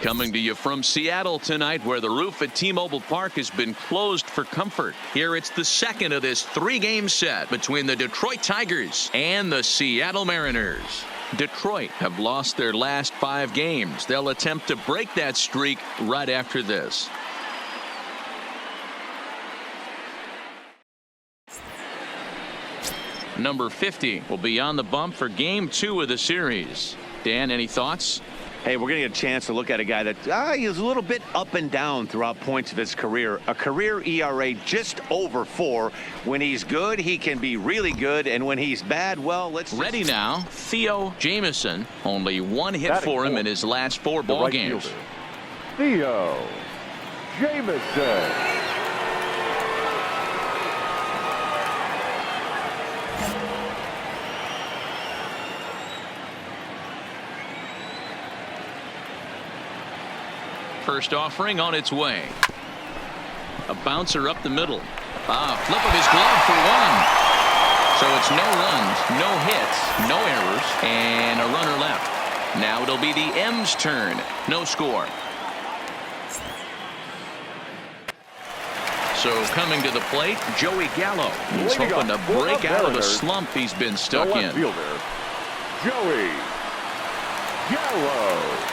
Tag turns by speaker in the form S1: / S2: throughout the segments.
S1: Coming to you from Seattle tonight, where the roof at T-Mobile Park has been closed for comfort. Here it's the second of this three-game set between the Detroit Tigers and the Seattle Mariners. Detroit have lost their last 5 games. They'll attempt to break that streak right after this. Number 50 will be on the bump for Game 2 of the series. Dan, any thoughts?
S2: Hey, we're going to get a chance to look at a guy that is a little bit up and down throughout points of his career. A career ERA just over 4. When he's good, he can be really good. And when he's bad, well, let's...
S1: Ready now, Theo Jamieson. Only 1 hit for him in his last 4 ball games.
S3: Theo Jamieson.
S1: First offering on its way. A bouncer up the middle. Flip of his glove for 1. So it's no runs, no hits, no errors, and a runner left. Now it'll be the M's turn. No score. So coming to the plate, Joey Gallo. He's hoping to break out of the slump he's been stuck in.
S3: Fielder, Joey Gallo.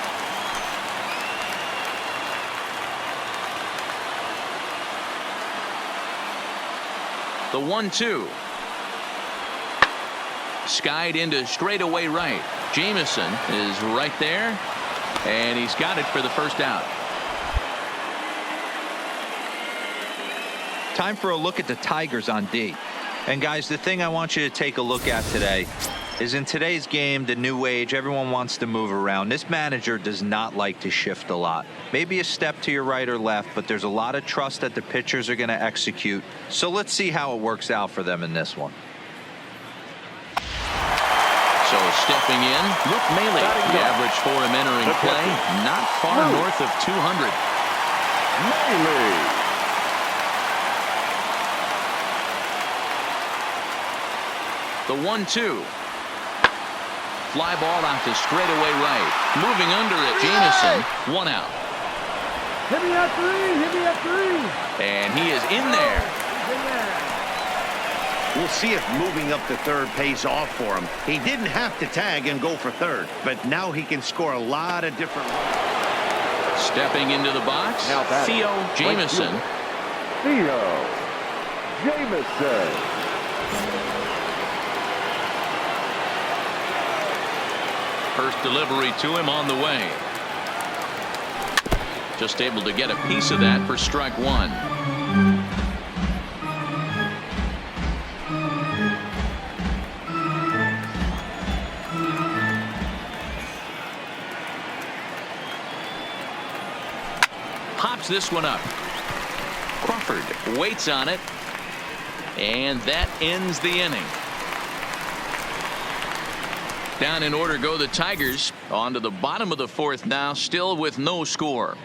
S1: The 1-2. Skied into straightaway right. Jamieson is right there, and he's got it for the first out.
S4: Time for a look at the Tigers on D. And guys, the thing I want you to take a look at today is in today's game, the new age, everyone wants to move around. This manager does not like to shift a lot. Maybe a step to your right or left, but there's a lot of trust that the pitchers are going to execute. So let's see how it works out for them in this one.
S1: So stepping in, Luke Maile. The average for him entering play, not far north of 200.
S3: Maile.
S1: The 1-2. Fly ball out to straightaway right. Moving under it, Jamieson. 1 out.
S5: Hit me at 3. Hit me at 3.
S1: And he is in there.
S2: We'll see if moving up to third pays off for him. He didn't have to tag and go for third, but now he can score a lot of different.
S1: Stepping into the box, Theo Jamieson.
S3: Theo Jamieson.
S1: First delivery to him on the way. Just able to get a piece of that for strike 1. Pops this one up. Crawford waits on it, and that ends the inning. Down in order go the Tigers. On to the bottom of the 4th now, still with no score.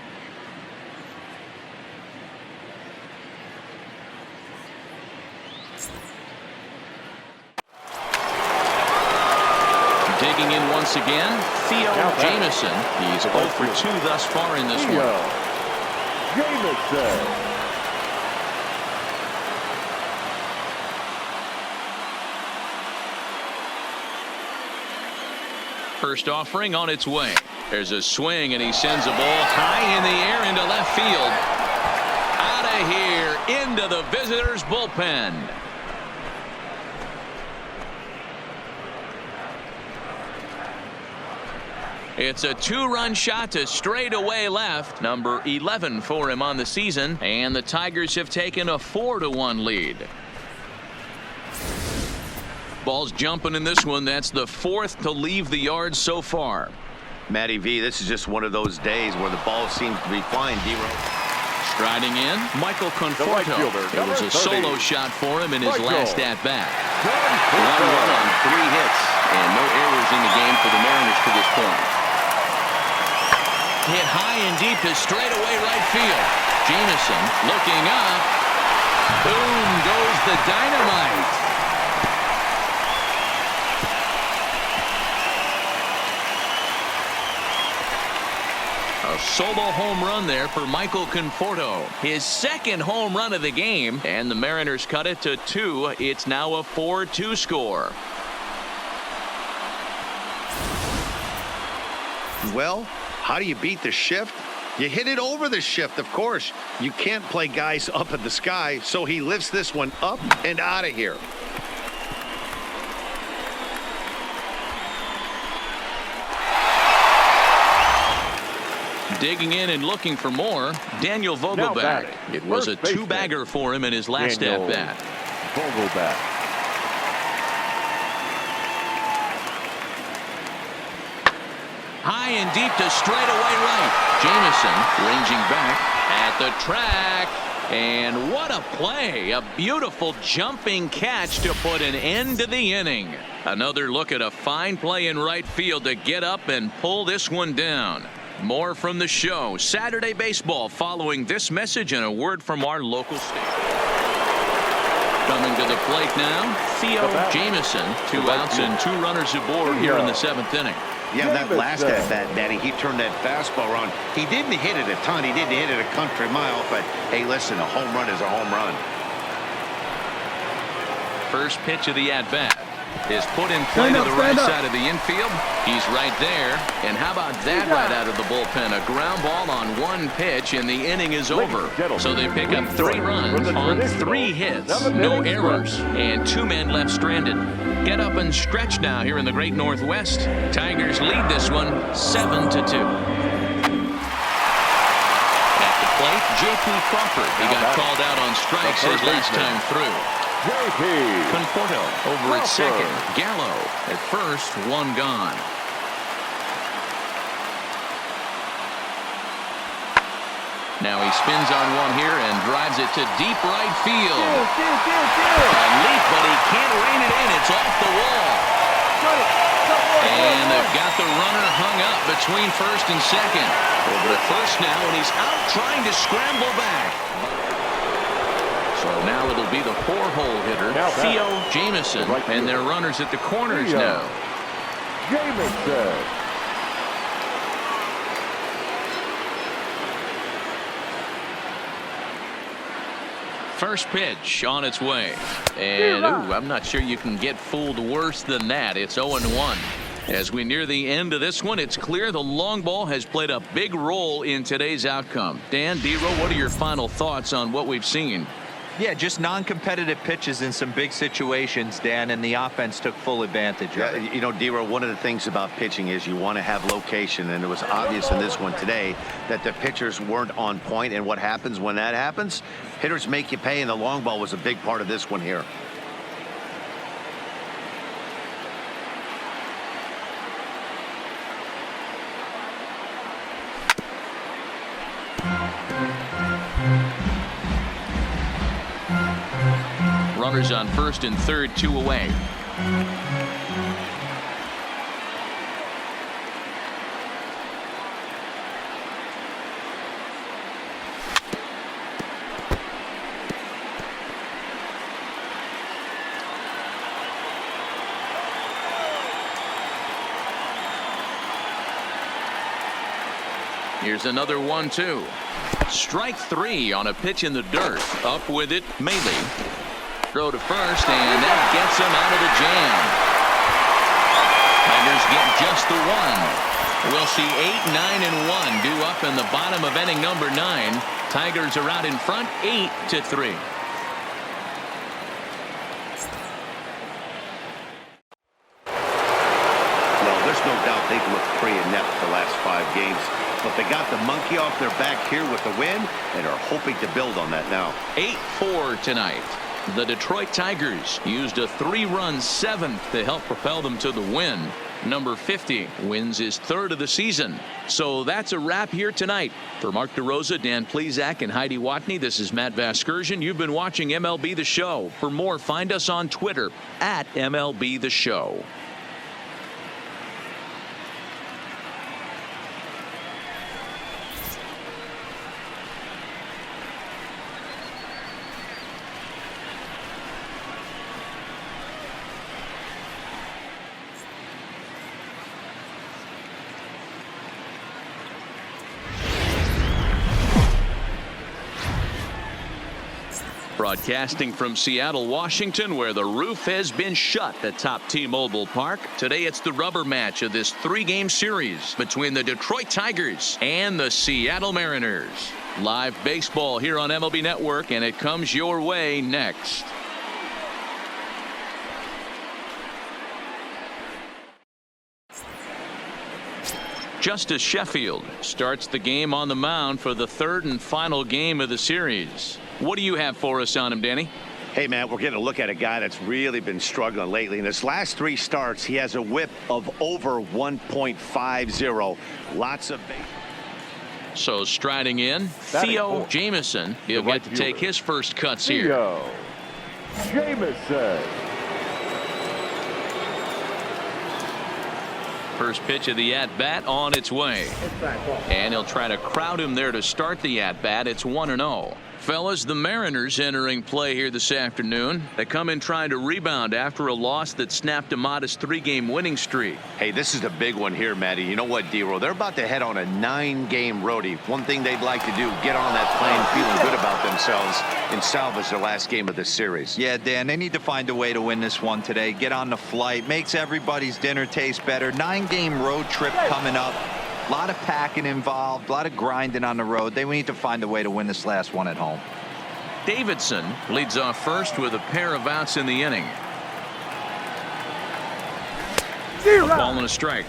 S1: Digging in once again, Theo Jamieson. He's 0 for 2 thus far in this one.
S3: Jamieson.
S1: First offering on its way. There's a swing, and he sends a ball high in the air into left field. Out of here, into the visitors' bullpen. It's a 2-run shot to straightaway left. Number 11 for him on the season, and the Tigers have taken a 4-1 lead. Ball's jumping in this one. That's the 4th to leave the yard so far.
S2: Matty V, this is just one of those days where the ball seems to be flying. D-Row.
S1: Striding in, Michael Conforto. It was a solo shot for him in his last at-bat. 1 run on 3 hits, and no errors in the game for the Mariners to this point. Hit high and deep to straightaway right field. Jamieson looking up. Boom goes the dynamite. A A solo home run there for Michael Conforto. His second home run of the game, and the Mariners cut it to 2. It's now a 4-2 score.
S2: Well, how do you beat the shift? You hit it over the shift, of course. You can't play guys up in the sky, so he lifts this one up and out of here.
S1: Digging in and looking for more, Daniel Vogelback. It was a two-bagger for him in his last at-bat.
S3: Vogelback.
S1: High and deep to straightaway right. Jamison ranging back at the track. And what a play. A beautiful jumping catch to put an end to the inning. Another look at a fine play in right field to get up and pull this one down. More from the show. Saturday Baseball following this message and a word from our local station. Coming to the plate now, Theo Jamison. 2 outs and 2 runners aboard here in the 7th inning.
S2: Yeah, that last at-bat, Danny, he turned that fastball around. He didn't hit it a ton. He didn't hit it a country mile. But, hey, listen, a home run is a home run.
S1: First pitch of the at-bat is put in play to the right side of the infield. He's right there. And how about that right out of the bullpen? A ground ball on 1 pitch, and the inning is over. So they pick up 3 runs on 3 hits. No errors, and 2 men left stranded. Get up and stretch now here in the Great Northwest. Tigers lead this one 7-2. At the plate, J.P. Crawford. He got called out on strikes his last time through. Conforto over at second. Gallo at first. 1 gone. Now he spins on one here and drives it to deep right field. A leap, but he can't rein it in. It's off the wall. And they've got the runner hung up between first and second. Over to first now, and he's out trying to scramble back. So now it'll be the 4-hole hitter, Theo Jamison, and their runners at the corners now.
S3: Jamison.
S1: First pitch on its way. And, I'm not sure you can get fooled worse than that. It's 0-1. As we near the end of this one, it's clear the long ball has played a big role in today's outcome. Dan, D-Row, what are your final thoughts on what we've seen?
S4: Yeah, just non-competitive pitches in some big situations, Dan, and the offense took full advantage of it.
S2: You know, D-Row, one of the things about pitching is you want to have location, and it was obvious in this one today that the pitchers weren't on point, and what happens when that happens? Hitters make you pay, and the long ball was a big part of this one here.
S1: Runners on first and third, 2 away. Here's another 1-2. Strike 3 on a pitch in the dirt. Up with it, Maley. Throw to first, and that gets him out of the jam. Tigers get just the 1. We'll see 8, 9, and 1 due up in the bottom of inning number 9. Tigers are out in front 8-3.
S2: Well, there's no doubt they've looked pretty inept the last 5 games. But they got the monkey off their back here with the win and are hoping to build on that now.
S1: 8-4 tonight. The Detroit Tigers used a 3-run 7th to help propel them to the win. Number 50 wins his 3rd of the season. So that's a wrap here tonight. For Mark DeRosa, Dan Plesac, and Heidi Watney, this is Matt Vasgersian. You've been watching MLB The Show. For more, find us on Twitter at MLB The Show. Broadcasting from Seattle, Washington, where the roof has been shut atop T-Mobile Park. Today it's the rubber match of this three-game series between the Detroit Tigers and the Seattle Mariners. Live baseball here on MLB Network, and it comes your way next. Justice Sheffield starts the game on the mound for the third and final game of the series. What do you have for us on him, Danny?
S2: Hey, man, we're getting a look at a guy that's really been struggling lately. In his last three starts, he has a whip of over 1.50. Lots of base.
S1: So striding in, Theo Jamieson. He'll get to take his first cuts here.
S3: Theo Jamieson.
S1: First pitch of the at-bat on its way. And he'll try to crowd him there to start the at-bat. It's 1-0. Fellas, the Mariners entering play here this afternoon. They come in trying to rebound after a loss that snapped a modest three-game winning streak.
S2: Hey, this is a big one here, Matty. You know what, D-Roll? They're about to head on a 9-game roadie. One thing they'd like to do, get on that plane feeling good about themselves and salvage their last game of this series.
S4: Yeah, Dan, they need to find a way to win this one today. Get on the flight. Makes everybody's dinner taste better. 9-game road trip coming up. A lot of packing involved, a lot of grinding on the road. They need to find a way to win this last one at home.
S1: Davidson leads off first with a pair of outs in the inning. A ball and a strike.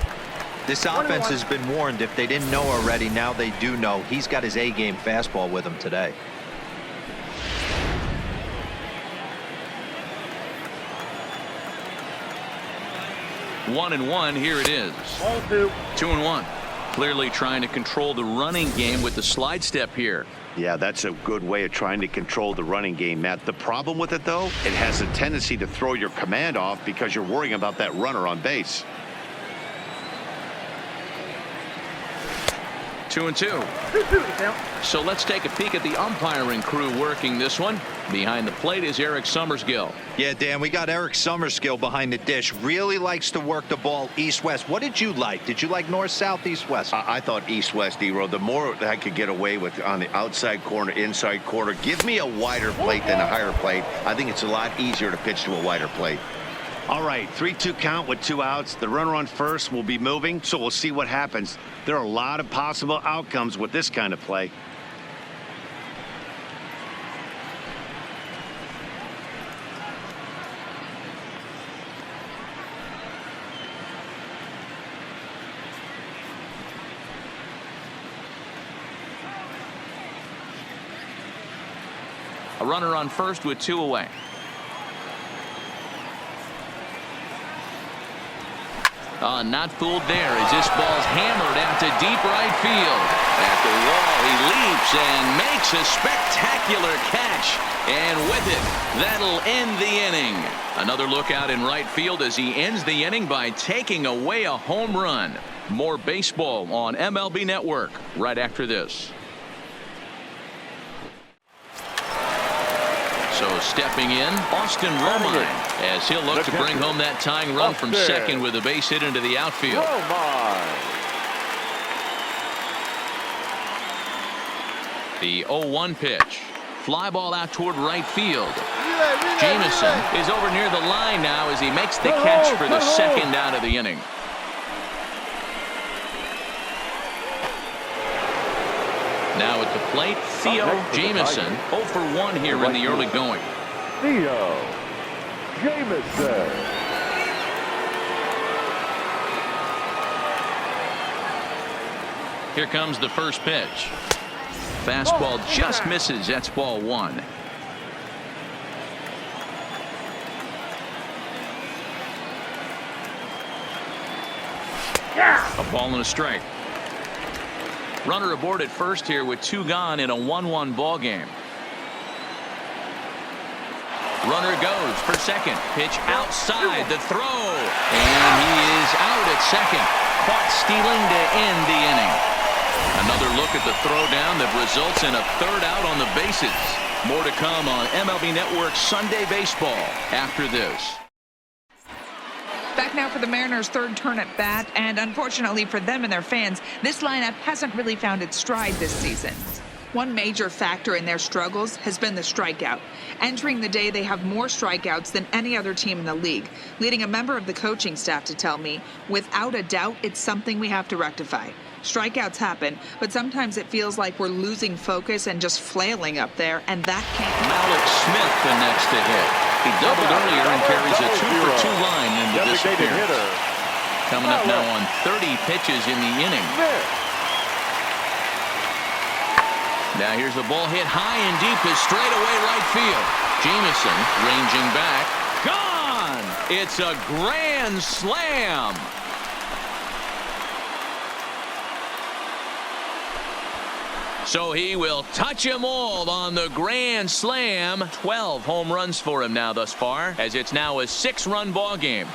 S4: This offense has been warned. If they didn't know already, now they do know. He's got his A-game fastball with him today.
S1: One and one. Here it is. 2-1. Clearly trying to control the running game with the slide step here.
S2: Yeah, that's a good way of trying to control the running game, Matt. The problem with it, though, it has a tendency to throw your command off because you're worrying about that runner on base.
S1: 2-2. So let's take a peek at the umpiring crew working this one. Behind the plate is Eric Summerskill.
S4: Yeah, Dan, we got Eric Summerskill behind the dish. Really likes to work the ball east-west. What did you like? Did you like north-south, east-west?
S2: I thought east-west, D-Road. The more I could get away with on the outside corner, inside corner, give me a wider plate than a higher plate. I think it's a lot easier to pitch to a wider plate. All right, 3-2 count with 2 outs. The runner on first will be moving, so we'll see what happens. There are a lot of possible outcomes with this kind of play.
S1: A runner on first with 2 away. Not fooled there as this ball's hammered out to deep right field. At the wall, he leaps and makes a spectacular catch. And with it, that'll end the inning. Another look out in right field as he ends the inning by taking away a home run. More baseball on MLB Network right after this. So stepping in, Austin Romine, as he'll look to bring home that tying run from second with a base hit into the outfield. The 0-1 pitch. Fly ball out toward right field. Jamieson is over near the line now as he makes the catch for the second out of the inning. Now at the plate, Theo Jamieson, 0 for 1 here in the early going.
S3: Theo Jamieson.
S1: Here comes the first pitch. Fastball just misses. That's ball 1. A ball and a strike. Runner aboard at first here with 2 gone in a 1-1 ball game. Runner goes for second. Pitch outside the throw. And he is out at second. Caught stealing to end the inning. Another look at the throwdown that results in a third out on the bases. More to come on MLB Network Sunday Baseball after this.
S6: Back now for the Mariners' third turn at bat, and unfortunately for them and their fans, this lineup hasn't really found its stride this season. One major factor in their struggles has been the strikeout. Entering the day, they have more strikeouts than any other team in the league, leading a member of the coaching staff to tell me, without a doubt, it's something we have to rectify. Strikeouts happen, but sometimes it feels like we're losing focus and just flailing up there, and that can't.
S1: Malik Smith the next to hit. He doubled earlier and carries a 2-for-2 line into this appearance. Coming up now on 30 pitches in the inning. Now here's the ball hit high and deep to straightaway right field. Jameson ranging back. Gone! It's a grand slam. So he will touch them all on the grand slam. 12 home runs for him now thus far, as it's now a 6-run ball game.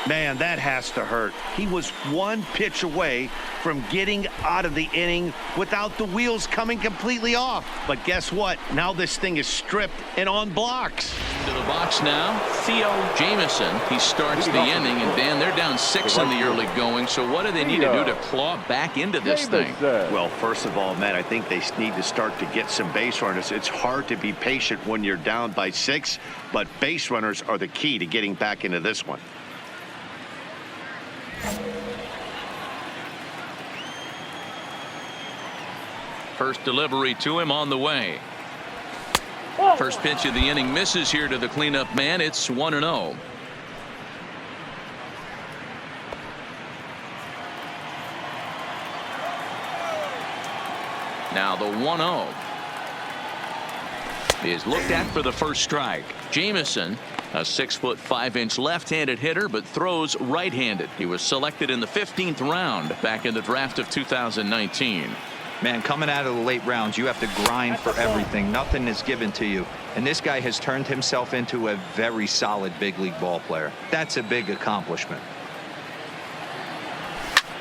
S2: Man, that has to hurt. He was one pitch away from getting out of the inning without the wheels coming completely off. But guess what? Now this thing is stripped and on blocks.
S1: To the box now, Theo Jameson. He starts the inning, and Dan, they're down 6 in the early going. So what do they need to do to claw back into this thing?
S2: Well, first of all, Matt, I think they need to start to get some base runners. It's hard to be patient when you're down by 6, but base runners are the key to getting back into this one.
S1: First delivery to him on the way. First pitch of the inning misses here to the cleanup man. It's 1-0. Now the 1-0 is looked at for the first strike. Jameson, a 6'5" left-handed hitter, but throws right-handed. He was selected in the 15th round back in the draft of 2019.
S4: Man, coming out of the late rounds, you have to grind for everything. Nothing is given to you. And this guy has turned himself into a very solid big league ball player. That's a big accomplishment.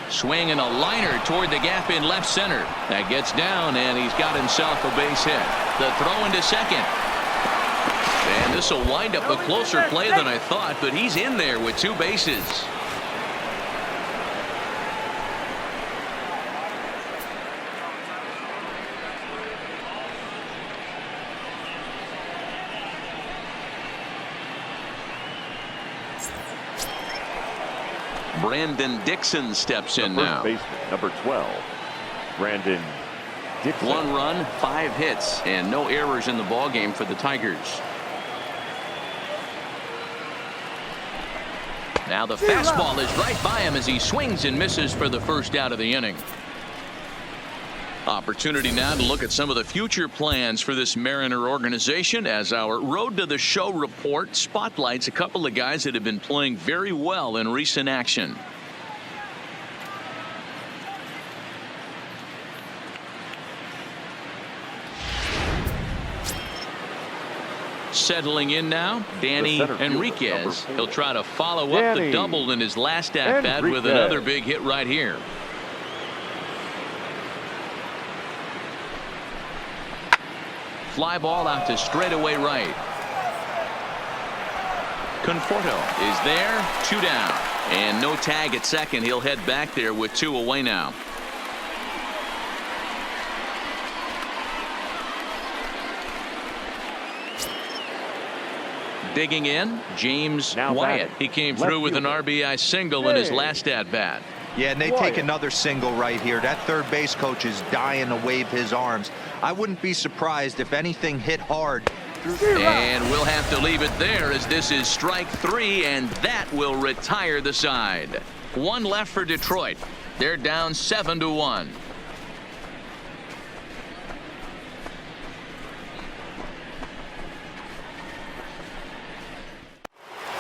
S1: Swing and a liner toward the gap in left center. That gets down, and he's got himself a base hit. The throw into second. And this will wind up a closer play than I thought, but he's in there with 2 bases. Brandon Dixon steps in now.
S3: First baseman, number 12, Brandon Dixon.
S1: 1 run, 5 hits, and no errors in the ball game for the Tigers. Now the fastball is right by him as he swings and misses for the first out of the inning. Opportunity now to look at some of the future plans for this Mariner organization as our Road to the Show report spotlights a couple of guys that have been playing very well in recent action. Settling in now, Danny Enriquez. He'll try to follow up the double in his last at-bat with another big hit right here. Fly ball out to straightaway right. Conforto is there, 2 down. And no tag at second. He'll head back there with 2 away now. Digging in, James Wyatt. He came through with an RBI single in his last at-bat.
S4: Yeah, and they take another single right here. That third base coach is dying to wave his arms. I wouldn't be surprised if anything hit hard.
S1: And we'll have to leave it there as this is strike 3, and that will retire the side. 1 left for Detroit. They're down 7-1.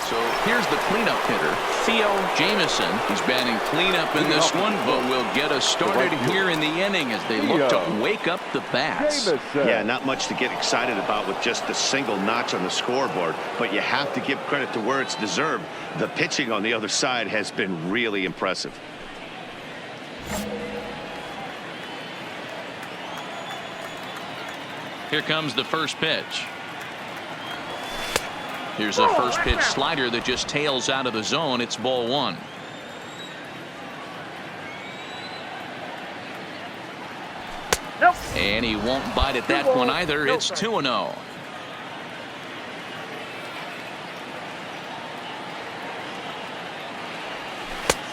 S1: So here's the cleanup hitter, Theo Jameson. He's batting cleanup in this one, but will get us started here in the inning as they look to wake up the bats.
S2: Yeah, not much to get excited about with just a single notch on the scoreboard, but you have to give credit to where it's deserved. The pitching on the other side has been really impressive.
S1: Here comes the first pitch. Here's a first pitch slider that just tails out of the zone. It's ball 1. And he won't bite at that one either. It's 2-0.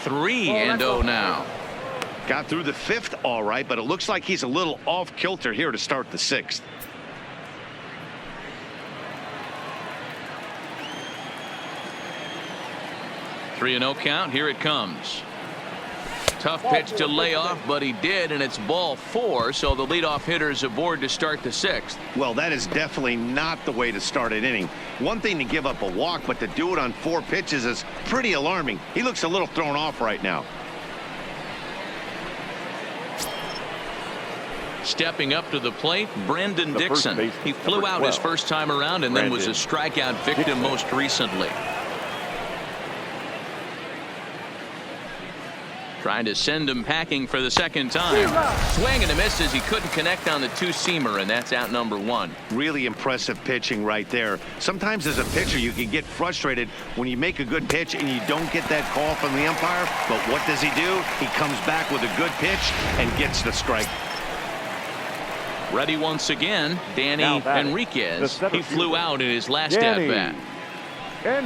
S1: Three and 0 now.
S2: Got through the fifth all right, but it looks like he's a little off kilter here to start the sixth.
S1: Three and 0 count. Here it comes. Tough pitch to lay off, but he did, and it's ball 4, so the leadoff hitter is aboard to start the sixth.
S2: Well, that is definitely not the way to start an inning. One thing to give up a walk, but to do it on 4 pitches is pretty alarming. He looks a little thrown off right now.
S1: Stepping up to the plate, Brendan Dixon. He flew out his first time around and then was a strikeout victim most recently. Trying to send him packing for the second time. Swing and a miss as he couldn't connect on the two-seamer, and that's out number 1.
S2: Really impressive pitching right there. Sometimes as a pitcher you can get frustrated when you make a good pitch and you don't get that call from the umpire. But what does he do? He comes back with a good pitch and gets the strike.
S1: Ready once again, Danny Enriquez. He flew out in his last at-bat.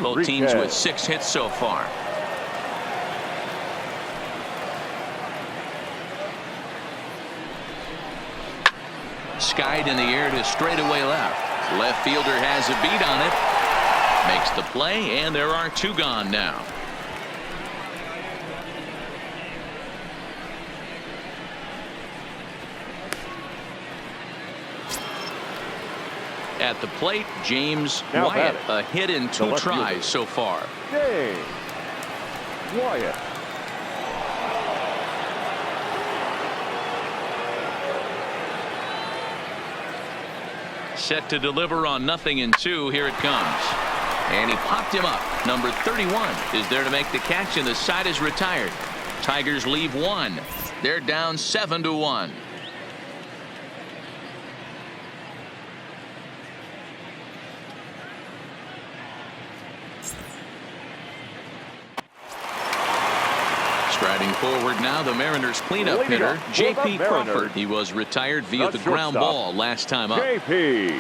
S1: Both teams with 6 hits so far. Skied in the air to straightaway left. Left fielder has a beat on it. Makes the play, and there are 2 gone now. At the plate, James Wyatt, a hit in 2 tries so far.
S3: James Wyatt.
S1: Set to deliver on 0-2. Here it comes. And he popped him up. Number 31 is there to make the catch, and the side is retired. Tigers leave 1. They're down 7-1. Striding forward now, the Mariners cleanup hitter, J.P. Crawford. He was retired via the ground ball last time up.
S3: J.P.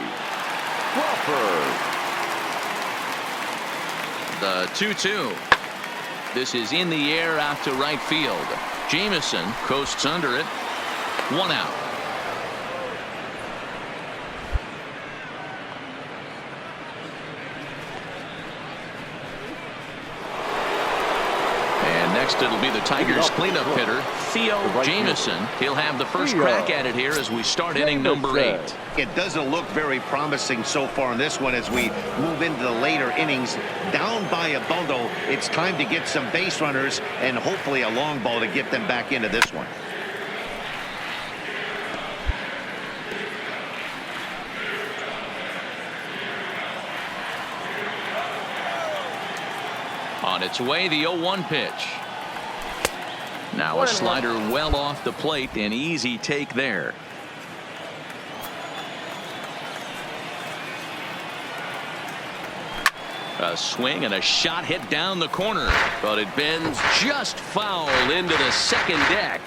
S3: Crawford.
S1: The 2-2. This is in the air out to right field. Jamison coasts under it. 1 out. Next, it'll be the Tigers cleanup hitter, Theo Jamison. He'll have the first crack at it here as we start inning number 8.
S2: It doesn't look very promising so far in this one as we move into the later innings. Down by a bundle, it's time to get some base runners and hopefully a long ball to get them back into this one.
S1: On its way, the 0-1 pitch. Now a slider well off the plate, an easy take there. A swing and a shot hit down the corner, but it bends just foul into the second deck.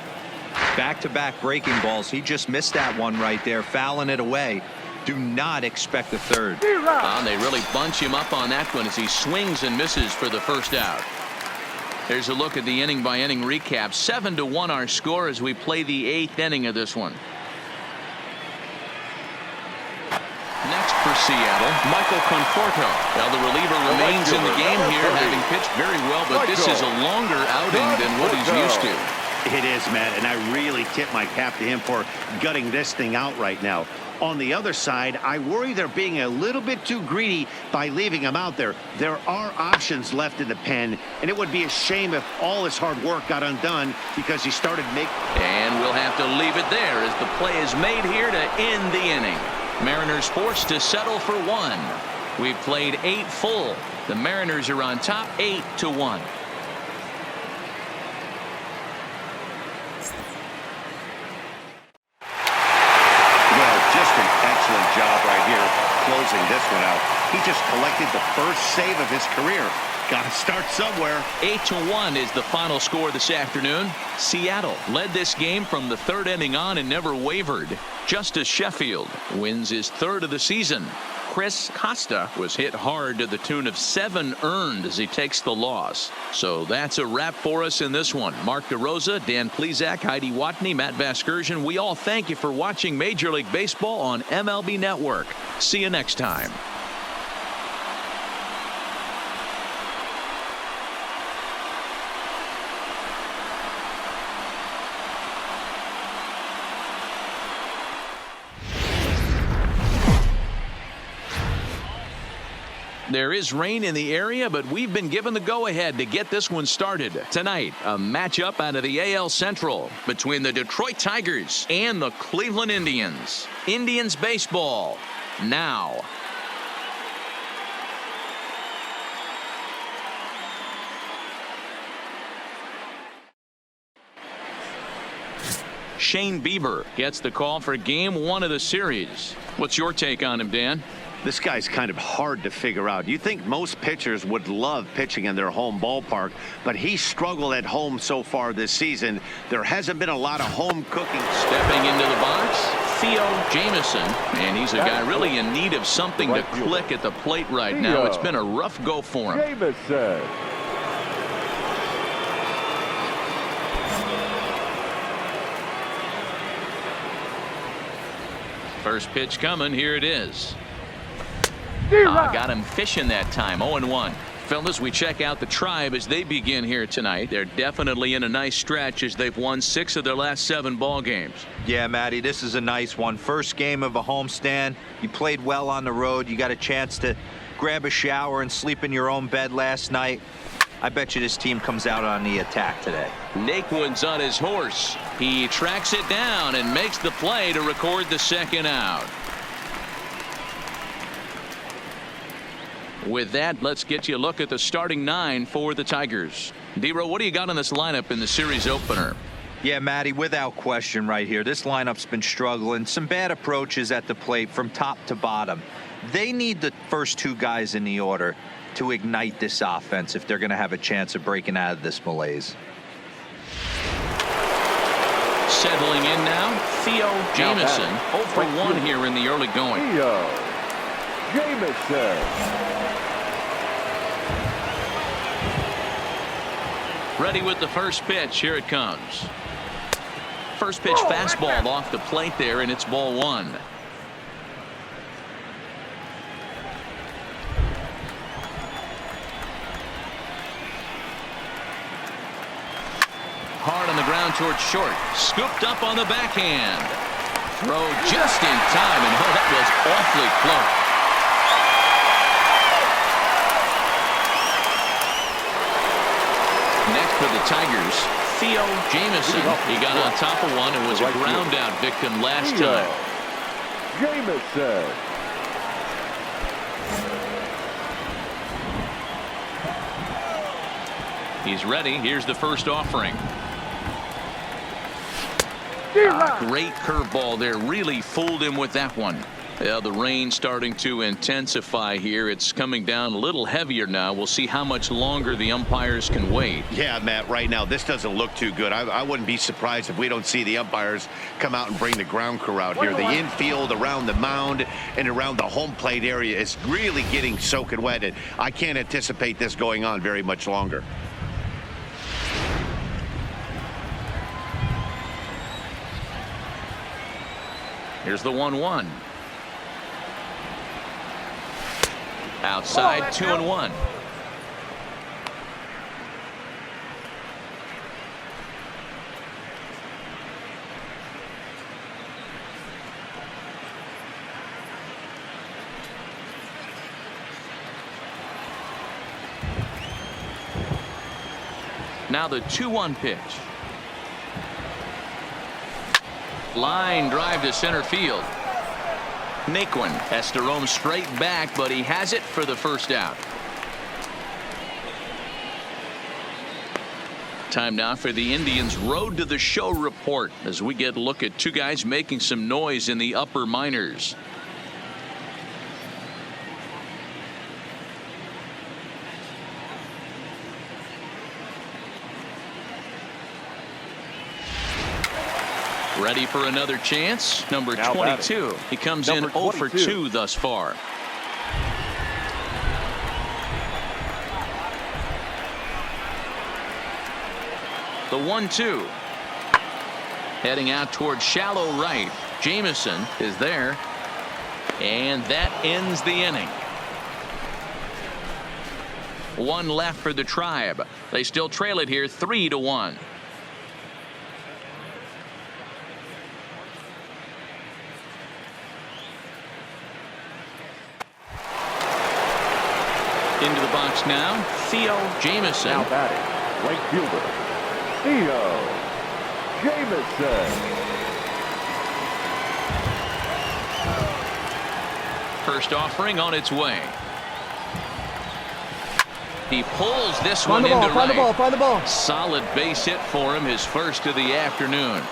S4: Back-to-back breaking balls. He just missed that one right there, fouling it away. Do not expect a third.
S1: They really bunch him up on that one as he swings and misses for the first out. Here's a look at the inning-by-inning recap. 7-1 our score as we play the 8th inning of this one. Next for Seattle, Michael Conforto. Now the reliever remains in the game here, having pitched very well, but this is a longer outing than what he's used to.
S2: It is, Matt, and I really tip my cap to him for gutting this thing out right now. On the other side, I worry they're being a little bit too greedy by leaving him out there. There are options left in the pen, and it would be a shame if all his hard work got undone because he started making...
S1: And we'll have to leave it there as the play is made here to end the inning. Mariners forced to settle for 1. We've played 8 full. The Mariners are on top 8-1.
S2: Just an excellent job right here closing this one out. He just collected the first save of his career. Got to start somewhere.
S1: 8-1 is the final score this afternoon. Seattle led this game from the third inning on and never wavered. Justice Sheffield wins his third of the season. Chris Costa was hit hard to the tune of 7 earned as he takes the loss. So that's a wrap for us in this one. Mark DeRosa, Dan Plezak, Heidi Watney, Matt Vasgersian. We all thank you for watching Major League Baseball on MLB Network. See you next time. There is rain in the area, but we've been given the go-ahead to get this one started. Tonight, a matchup out of the AL Central between the Detroit Tigers and the Cleveland Indians. Indians baseball now. Shane Bieber gets the call for game 1 of the series. What's your take on him, Dan?
S2: This guy's kind of hard to figure out. You think most pitchers would love pitching in their home ballpark, but he struggled at home so far this season. There hasn't been a lot of home cooking.
S1: Stepping into the box, Theo Jamison, and he's a guy really in need of something to click at the plate right now. It's been a rough go for him.
S3: Jamison.
S1: First pitch coming. Here it is. Got him fishing that time. 0-1. Fellas, we check out the Tribe as they begin here tonight. They're definitely in a nice stretch as they've won 6 of their last 7 ball games.
S4: Yeah, Matty, this is a nice one. First game of a homestand. You played well on the road. You got a chance to grab a shower and sleep in your own bed last night. I bet you this team comes out on the attack today.
S1: Naquin's on his horse. He tracks it down and makes the play to record the second out. With that, let's get you a look at the starting 9 for the Tigers. D-Row, what do you got in this lineup in the series opener?
S4: Yeah, Matty, without question right here. This lineup's been struggling. Some bad approaches at the plate from top to bottom. They need the first 2 guys in the order to ignite this offense if they're going to have a chance of breaking out of this malaise.
S1: Settling in now, Theo Jamison. 0-for-1 here in the early going.
S3: Theo Jamison.
S1: Ready with the first pitch. Here it comes. First pitch fastball off the plate there, and it's ball 1. Hard on the ground towards short. Scooped up on the backhand. Throw just in time, and that was awfully close. Next for the Tigers, Theo Jamison. He got on top of one and was a ground out victim last time.
S3: Jamison.
S1: He's ready. Here's the first offering. Great curveball there. Really fooled him with that one. Yeah, the rain starting to intensify here. It's coming down a little heavier now. We'll see how much longer the umpires can wait.
S2: Yeah, Matt, right now this doesn't look too good. I wouldn't be surprised if we don't see the umpires come out and bring the ground crew out here. The infield around the mound and around the home plate area is really getting soaking wet, and I can't anticipate this going on very much longer.
S1: Here's the 1-1. Outside, 2-1. Now the 2-1 pitch. Line drive to center field. Naquin has to roam straight back, but he has it for the first out. Time now for the Indians' Road to the Show report as we get a look at 2 guys making some noise in the upper minors. Ready for another chance? Number
S3: Now
S1: 22.
S3: batting.
S1: He comes
S3: Number
S1: in 0 for
S3: 22.
S1: 2 thus far. The 1-2. Heading out toward shallow right. Jamison is there. And that ends the inning. One left for the Tribe. They still trail it here 3-1. Into the box now, Theo Jamison.
S3: Now batting, right fielder, Theo Jamison.
S1: First offering on its way. He pulls this
S5: Find
S1: one
S5: the ball,
S1: into
S5: find
S1: right.
S5: the ball, find the ball.
S1: Solid base hit for him, his first of the afternoon.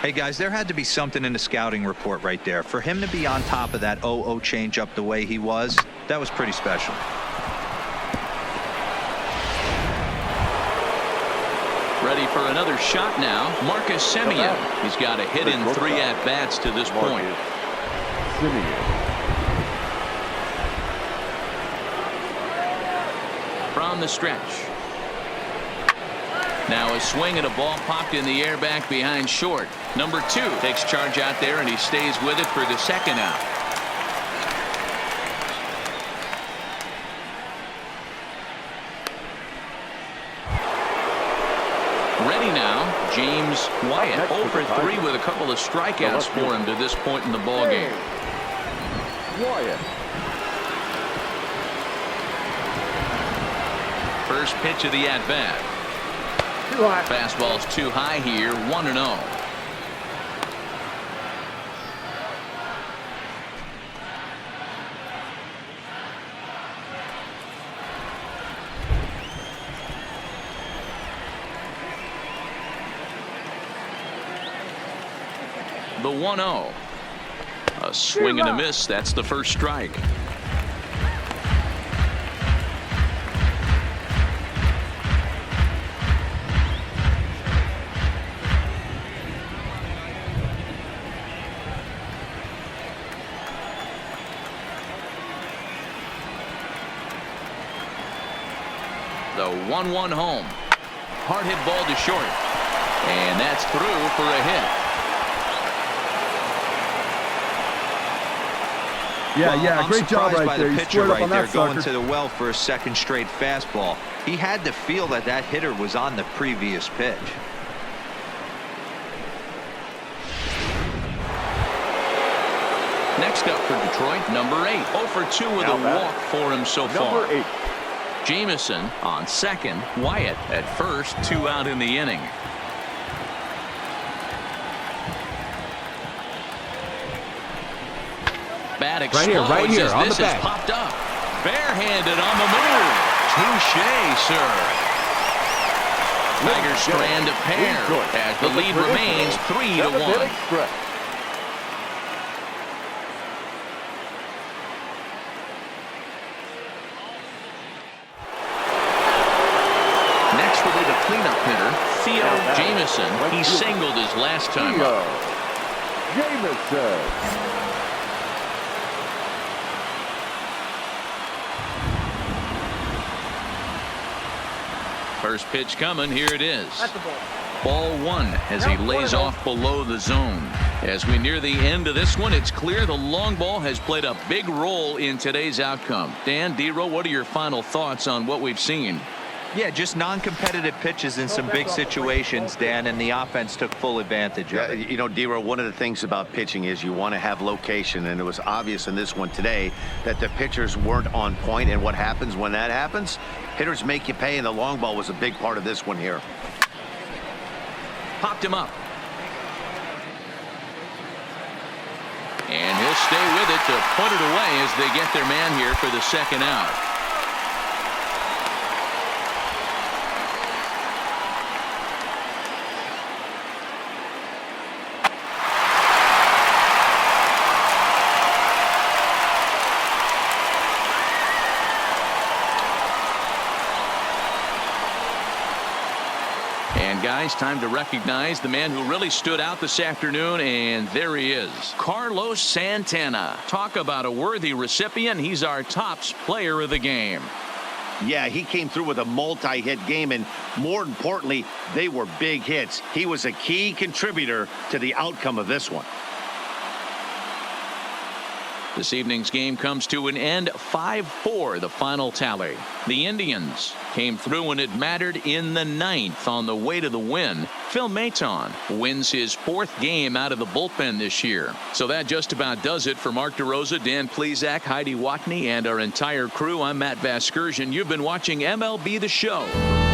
S4: Hey guys, there had to be something in the scouting report right there. For him to be on top of that 0-0 changeup the way he was, that was pretty special.
S1: Ready for another shot now. Marcus Semien. He's got a hit in 3 at-bats to this point. From the stretch. Now a swing and a ball popped in the air back behind short. Number 2 takes charge out there, and he stays with it for the second out. Ready now, James Wyatt. 0 for 3 with a couple of strikeouts for him to this point in the ballgame.
S3: Wyatt.
S1: First pitch of the at-bat.
S5: Too high.
S1: Fastball's too high here, 1-0. The 1-0. A swing and a miss. That's the first strike. The 1-1 home. Hard hit ball to short. And that's through for a hit.
S5: Yeah,
S4: I'm
S5: great job
S4: surprised
S5: right
S4: by
S5: there.
S4: the
S5: You
S4: pitcher
S5: squared up
S4: right
S5: on
S4: there
S5: that
S4: going
S5: sucker.
S4: to the well for a second straight fastball. He had to feel that that hitter was on the previous pitch.
S1: Next up for Detroit, number 8. 0 for 2 with a walk for him so far.
S3: Number 8.
S1: Jamison on second. Wyatt at first. 2 out in the inning. Bat explodes
S5: right here,
S1: as
S5: on
S1: this
S5: the
S1: has
S5: back.
S1: popped up. Barehanded on the move. Touche, sir. Tigers strand a pair as the lead remains 3-1. Next will be the cleanup hitter, Theo Jamison. He singled his last time up.
S3: Jamison.
S1: First pitch coming. Here it is.
S5: That's the ball.
S1: Ball 1 as he lays off below the zone. As we near the end of this one, it's clear the long ball has played a big role in today's outcome. Dan, D-Row, what are your final thoughts on what we've seen?
S4: Yeah, just non-competitive pitches in some big situations, Dan, and the offense took full advantage of it.
S2: You know, D-Row, one of the things about pitching is you want to have location, and it was obvious in this one today that the pitchers weren't on point, and what happens when that happens? Hitters make you pay, and the long ball was a big part of this one here.
S1: Popped him up. And he'll stay with it to put it away as they get their man here for the second out. guys, time to recognize the man who really stood out this afternoon, and there he is, Carlos Santana. Talk about a worthy recipient. He's our tops player of the game.
S2: Yeah, he came through with a multi-hit game, and more importantly, they were big hits. He was a key contributor to the outcome of this one.
S1: This evening's game comes to an end, 5-4, the final tally. The Indians came through when it mattered in the ninth on the way to the win. Phil Maton wins his fourth game out of the bullpen this year. So that just about does it for Mark DeRosa, Dan Plesac, Heidi Watney, and our entire crew. I'm Matt Vasgersian. You've been watching MLB The Show.